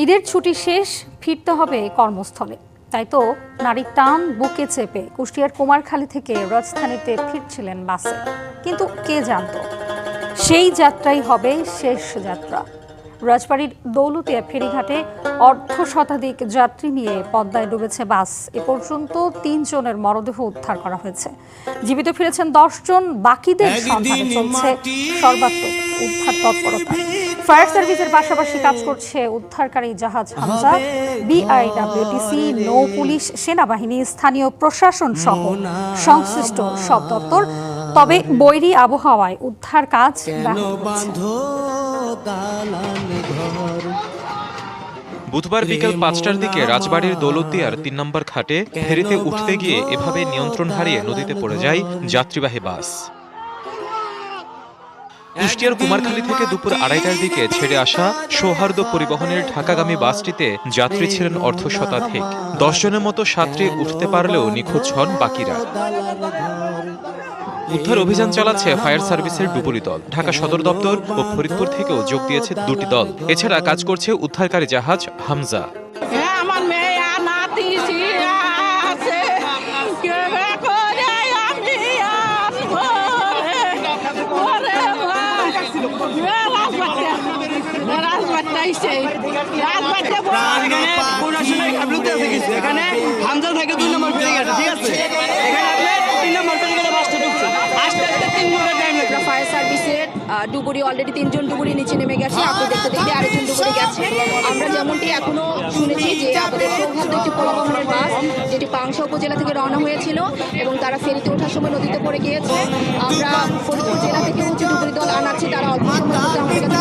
ঈদের ছুটি শেষ, ফিরতে হবে কর্মস্থলে। তাই তো নারীর টান বুকে চেপে কুষ্টিয়ার কুমারখালী থেকে রাজধানীতে ফিরছিলেন বাসে। কিন্তু কে জানতো সেই যাত্রাই হবে শেষ যাত্রা। রাজবাড়ীর দৌলতিয়া ফেরিঘাটে অর্ধ শতাধিক যাত্রী নিয়ে পদ্মায় ডুবেছে বাস। এ পর্যন্ত ৩ জনের মরদেহ উদ্ধার করা হয়েছে। জীবিত ফিরেছেন 10 জন, বাকিদের সন্ধানে চলছে সর্বাত্মক উদ্ধার তৎপরতা। ফায়ার সার্ভিসের পাশাপাশি কাজ করছে উদ্ধারকারী জাহাজ হামজা, বিআইডব্লিউটিসি, নৌ পুলিশ, সেনাবাহিনী, স্থানীয় প্রশাসন সহ সংশ্লিষ্ট সব দপ্তর। তবে বৈরী আবহাওয়ায় উদ্ধার কাজ ব্যাহত হচ্ছে। বুধবার বিকেল ৫টার দিকে রাজবাড়ীর দৌলতদিয়ার ৩ নম্বর ঘাটে ফেরিতে উঠতে গিয়ে এভাবে নিয়ন্ত্রণ হারিয়ে নদীতে পড়ে যায় যাত্রীবাহী বাস। কুষ্টিয়ার কুমারখালী থেকে দুপুর ২:৩০টার দিকে ছেড়ে আসা সৌহার্দ্য পরিবহনের ঢাকাগামী বাসটিতে যাত্রী ছিলেন অর্ধ শতাধিক। ১০ জনের মতো যাত্রী উঠতে পারলেও নিখোঁজ হন বাকিরা। উদ্ধার অভিযান চালাচ্ছে ফায়ার সার্ভিসের ডুবুরি দল। ঢাকা সদর দপ্তর ও ফরিদপুর থেকেও যোগ দিয়েছে ২টি দল। এছাড়া কাজ করছে উদ্ধারকারী জাহাজ হামজা। ফায়ার সার্ভিসের ডুবুরি অলরেডি ৩ জন ডুবুরি নিচে নেমে গেছে। আপনি দেখতে দেখতে আরেকজন ডুবুরি গেছে। আমরা যেমনটি এখনো শুনেছি যে আমাদের সৌহার্দ্য একটি পরিবহনের বাস যেটি পাংশা উপজেলা থেকে রওনা হয়েছিল এবং তারা ফেরিতে ওঠার সময় নদীতে পড়ে গিয়েছে। আমরা ফরিদপুর জেলা থেকে ডুবুরি দল আনাচ্ছি, তারা অল্প সময়ের মধ্যে আমাদের কাছে